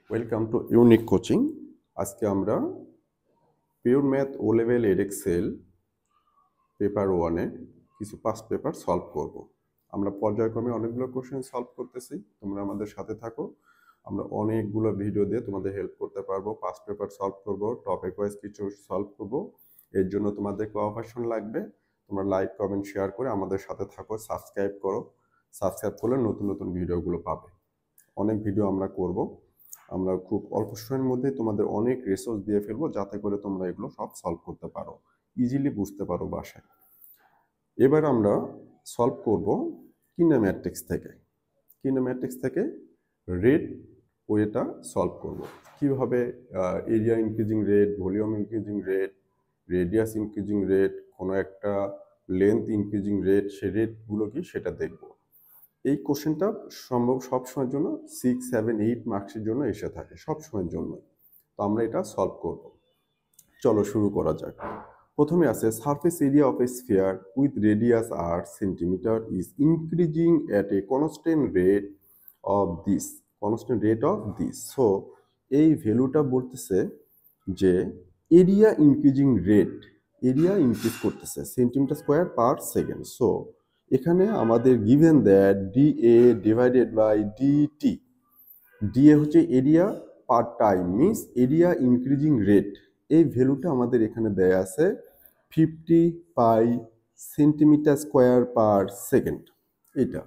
Welcome to unique coaching. আজকে আমরা pure math ও level add Excel paper ওয়ানে কিছু পাস্ট পেপার সলভ করব। আমরা পর্যায়ক্রমে অনেকগুলো কোশ্চেন সলভ করতেছি, তোমরা আমাদের সাথে থাকো। আমরা অনেকগুলো ভিডিও দিয়ে তোমাদের হেল্প করতে পারবো, পাস্ট পেপার সলভ করব, টপিক ওয়াইজ কিছু সলভ করব। এর জন্য তোমাদের কোঅপারেশন লাগবে। তোমরা লাইক কমেন্ট শেয়ার করে আমাদের সাথে থাকো, সাবস্ক্রাইব করো। সাবস্ক্রাইব করলে নতুন নতুন ভিডিওগুলো পাবে। অনেক ভিডিও আমরা করব। আমরা খুব অল্প সময়ের মধ্যে তোমাদের অনেক রিসোর্স দিয়ে ফেলবো, যাতে করে তোমরা এগুলো সব সলভ করতে পারো, ইজিলি বুঝতে পারো বাসায়। এবার আমরা সলভ করব কিনেম্যাট্রিক্স থেকে। কিনেম্যাট্রিক্স থেকে রেট ওয়েটা সলভ করব। কিভাবে area increasing rate, volume increasing rate, radius increasing rate, কোনো একটা লেন্থ ইনক্রিজিং রেট, সে রেটগুলো কি সেটা দেখব। এই কোশ্চেনটা সম্ভব সব সময়ের জন্য 6, 7, 8 মার্কসের জন্য এসে থাকে, সব সময়ের জন্য। তো আমরা এটা সলভ করব। চলো শুরু করা যাক। প্রথমে আছে surface area of a sphere with radius R centimetre is increasing at a constant rate of this. Constant rate of this. So এই ভ্যালুটা বলতেছে যে area increasing rate, area increase করতেছে centimetre square per second. So এখানে আমাদের given that D A divided by D T. D A হচ্ছে area per time, means area increasing rate. এই ভ্যালুটা আমাদের এখানে দেয়া আছে 50 pi centimetre square per second. এটা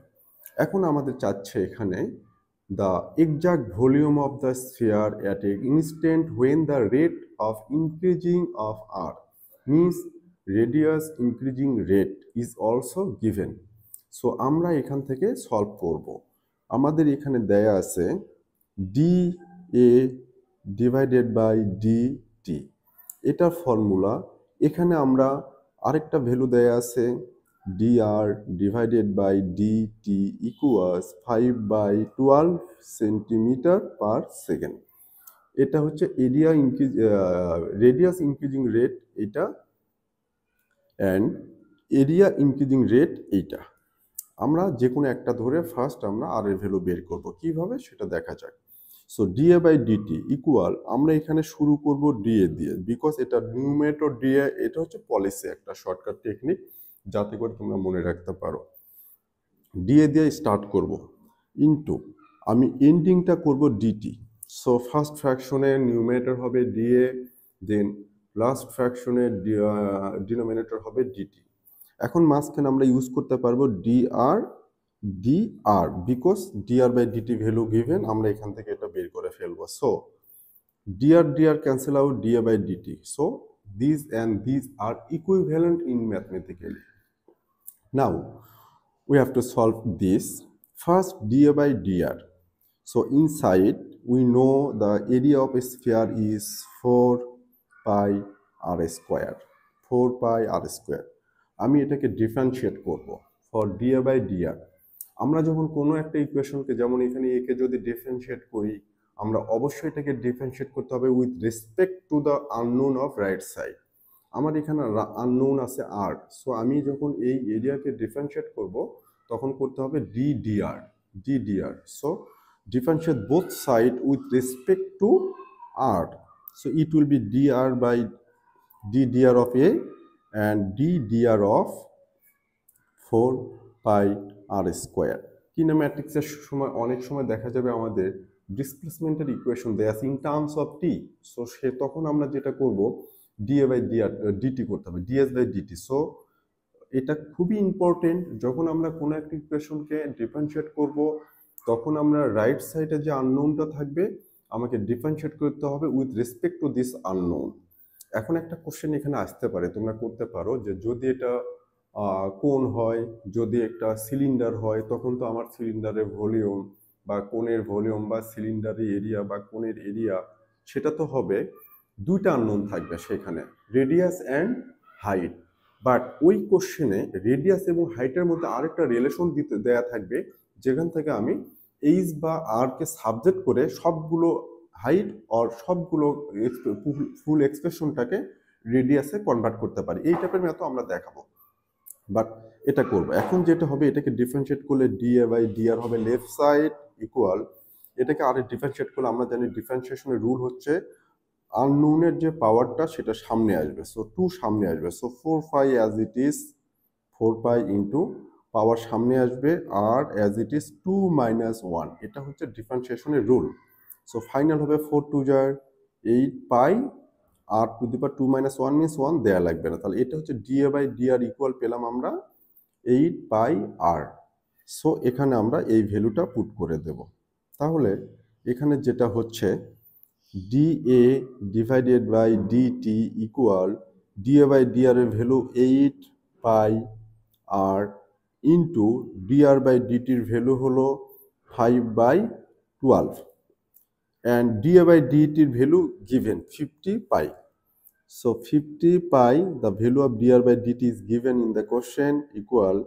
এখন আমাদের চাচ্ছে এখানে the exact volume of the sphere at a instant when the rate of increasing of R, means radius increasing rate is also given. So আমরা এখান থেকে সলভ করব। আমাদের এখানে দেয়া আছে D A divided by DT, এটা ফর্মুলা। এখানে আমরা আরেকটা ভ্যালু দেয়া আছে dr divided by DT equals 5/12 centimetre per second. এটা হচ্ছে area increase, radius increasing rate এটা, অ্যান্ড এরিয়া ইনক্রিজিং রেট এইটা। আমরা যে কোনো একটা ধরে ফার্স্ট আমরা আর এর ভ্যালু বের করব, কিভাবে সেটা দেখা যাক। So DA by DT equal, আমরা এখানে শুরু করব ডিএ দিয়ে, বিকজ এটা নিউমেরেটর ডিএ, এটা হচ্ছে পলিসি, একটা শর্টকাট টেকনিক, যাতে করে তোমরা মনে রাখতে পারো। ডিএ দিয়ে স্টার্ট করব, ইনটু আমি এন্ডিংটা করব ডিটি। সো ফার্স্ট ফ্র্যাকশনের নিউমেরেটর হবে ডিএ, দেন লাস্ট ফ্র্যাকশনের ডিনোমিনেটর হবে ডিটি। এখন মাঝখানে আমরা ইউজ করতে পারবো DR because DR by DT value given, আমরা এখান থেকে এটা বের করে ফেলবো। So DR cancel out, DA by DT. So this and this are equivalent in mathematically. Now we have to solve this. First, dA by dr. So inside we know the area of a sphere is 4 pi r square. 4 pi r square. আমি এটাকে differentiate করব for dA by dr। আমরা যখন কোনো একটা ইকুয়েশনকে, যেমন এখানে একে যদি ডিফারেন্সিয়েট করি, আমরা অবশ্যই এটাকে ডিফারেন্সিয়েট করতে হবে with respect to the unknown of right side. আমার এখানে আননোন আছে আর। সো আমি যখন এই এরিয়াকে ডিফারেন্সিয়েট করব, তখন করতে হবে D D R. So differentiate both side with respect to R. So it will be D R by D D R of A and D D R of 4 pi R square. কিনেম্যাট্রিক্সের সময় অনেক সময় দেখা যাবে আমাদের ডিসপ্লেসমেন্টের ইকুয়েশন দেয়া আছে in terms of T. So তখন আমরা যেটা করব, ডিএ বাই ডিটি করতে হবে, ডিএস বাই ডিটি। সো এটা খুবই ইম্পর্টেন্ট, যখন আমরা কোনো একটা ইকুয়েশনকে ডিফারেন্সিয়েট করব, তখন আমরা রাইট সাইডে যে আননোনটা থাকবে আমাকে ডিফারেন্সিয়েট করতে হবে with respect to this unknown. এখন একটা কোশ্চেন এখানে আসতে পারে, তোমরা করতে পারো যে যদি এটা কোণ হয়, যদি একটা সিলিন্ডার হয়, তখন তো আমার সিলিন্ডারের ভলিউম বা কোণের ভলিউম বা সিলিন্ডারের এরিয়া বা কোণের এরিয়া, সেটা তো হবে, দুইটা আননোন থাকবে সেখানে, রেডিয়াস অ্যান্ড হাইট। বাট ওই কোশ্চেনে রেডিয়াস এবং হাইটের মধ্যে আরেকটা রিলেশন দিতে দেয়া থাকবে, যেখান থেকে আমি এইচ বা আর কে সাবজেক্ট করে সবগুলো হাইট আর সবগুলো ফুল এক্সপ্রেশনটাকে রেডিয়াসে কনভার্ট করতে পারি। এই টাইপের ম্যাথও আমরা দেখাবো, বাট এটা করব। এখন যেটা হবে, এটাকে ডিফারেন্সিয়েট করলে ডিএ বাই ডিআর হবে লেফট সাইড ইকুয়াল এটাকে আরে ডিফারেন্সিয়েট করলে আমরা জানি ডিফারেন্সিয়েশনের রুল হচ্ছে আননোনের যে পাওয়ারটা সেটা সামনে আসবে, সো 2 সামনে আসবে, so 4 pi as it is 4 pi into পাওয়ার সামনে আসবে আর অ্যাজ ইট ইজ 2 মাইনাস 1, এটা হচ্ছে ডিফারেন্সিয়েশনের রুল। সো ফাইনাল হবে 4 টু যার 8 pi R to the power 2 minus 1 means 1 দেয়া লাগবে না, তাহলে এটা হচ্ছে ডিএ বাই ডিআর ইকুয়াল পেলাম আমরা 8 পাই আর। সো এখানে আমরা এই ভ্যালুটা পুট করে দেব, তাহলে এখানে যেটা হচ্ছে D A divided by DT equal D A by D R এর value 8 pi R into D R by ডিটির ভ্যালু হলো 5/12 and dA by dt value given 50 pi. So 50 pi, the value of dr by dt is given in the question equal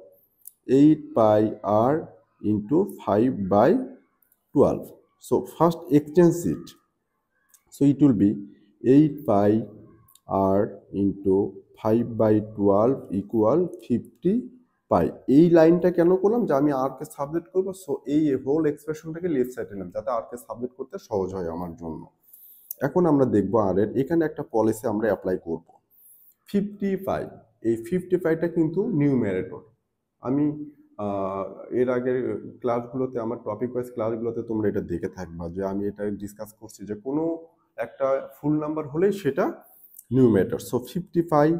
8 pi r into 5/12. So first exchange it. So it will be 8 pi r into 5/12 equal 50 পাই। এই লাইনটা কেন করলাম যে আমি আর কে sublet করব, so এই whole এক্সপ্রেশনটাকে left সাইডে নিলাম যাতে আর কে সাবলেট করতে সহজ হয় আমার জন্য। এখন আমরা দেখব আর এর এখানে একটা পলিসি আমরা অ্যাপ্লাই করব। 55, এই 55টা কিন্তু নিউমেরেটর। আমি এর আগের ক্লাসগুলোতে আমার টপিক ওয়াইজ ক্লাসগুলোতে তোমরা এটা দেখে থাকবা যে আমি এটা ডিসকাস করছি যে কোনো একটা ফুল নাম্বার হলেই সেটা নিউমেরেটর। সো 55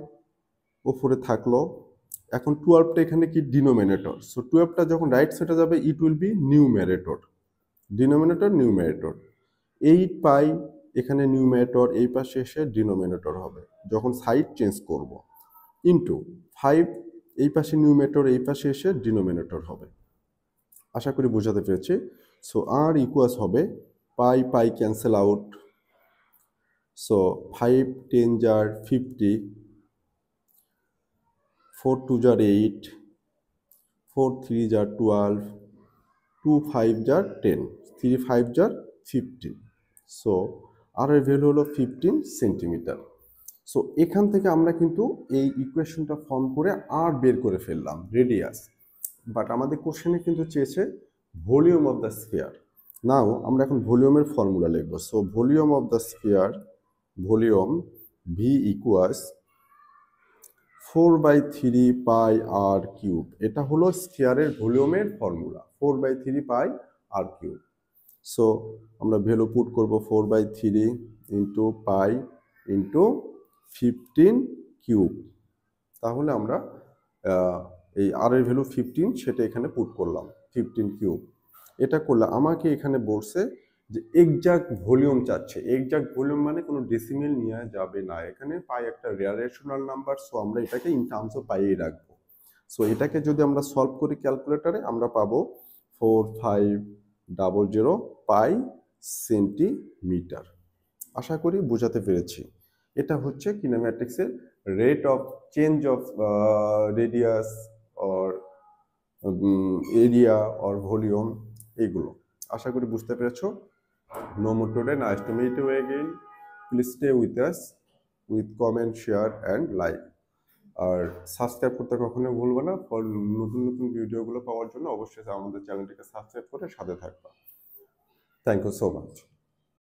ওপরে থাকলো, এখন 12টা এখানে কি ডিনোমিনেটর, সো 12টা যখন রাইট সাইডে যাবে ইট will B numerator, denominator numerator. 8 পাই এখানে নিউমেরেটর, এই পাশে এসে ডিনোমিনেটর হবে যখন সাইড চেঞ্জ করব, ইন্টু 5 এই পাশে নিউমেরেটর, এই পাশে এসে ডিনোমিনেটর হবে। আশা করি বোঝাতে পেরেছি। সো আর ইকুয়ালস হবে pi pi cancel out, so 5 10 jar 50, 4 2 jar 8, 4 3 jar 12, 2 5 jar 10, 3 5 jar 15, so আর এর ভ্যালু হলো 15 সেন্টিমিটার। সো এখান থেকে আমরা কিন্তু এই ইকুয়েশনটা ফর্ম করে আর বের করে ফেললাম রেডিয়াস, বাট আমাদের কোশ্চেনে কিন্তু চেয়েছে volume of the sphere. Now আমরা এখন ভলিউমের ফর্মুলা লিখব। So volume of the sphere, volume V equals 4/3 pi R cube, এটা হলো স্ফিয়ারের ভলিউমের formula 4/3 pi R cube. So আমরা ভ্যালু পুট করব 4/3 ইন্টু পাই ইন্টু 15 কিউব, তাহলে আমরা এই আর এর ভ্যালু 15 সেটা এখানে পুট করলাম 15 কিউব। এটা করলে আমাকে এখানে বলছে যে এক্সাক্ট ভলিউম চাচ্ছে। এক্সাক্ট ভলিউম মানে কোনো ডেসিমেল নেওয়া যাবে না, এখানে পাই একটা রেশনাল নাম্বার, সো আমরা এটাকে ইন টার্মস অফ পাইই রাখবো। সো এটাকে যদি আমরা সলভ করি ক্যালকুলেটরে আমরা পাবো 4500 পাই সেন্টিমিটার। আশা করি বোঝাতে পেরেছি। এটা হচ্ছে কিনেম্যাটিক্সের rate of change of radius or area or volume, এইগুলো আশা করি বুঝতে পেরেছো। No more today. Nice to meet you again. Please stay with us with comment, share and like. আর সাবস্ক্রাইব করতে কখনো ভুলবে না। নতুন নতুন ভিডিওগুলো পাওয়ার জন্য অবশ্যই আমাদের চ্যানেলটিকে সাবস্ক্রাইব করে সাথে থাকবা। Thank you so much.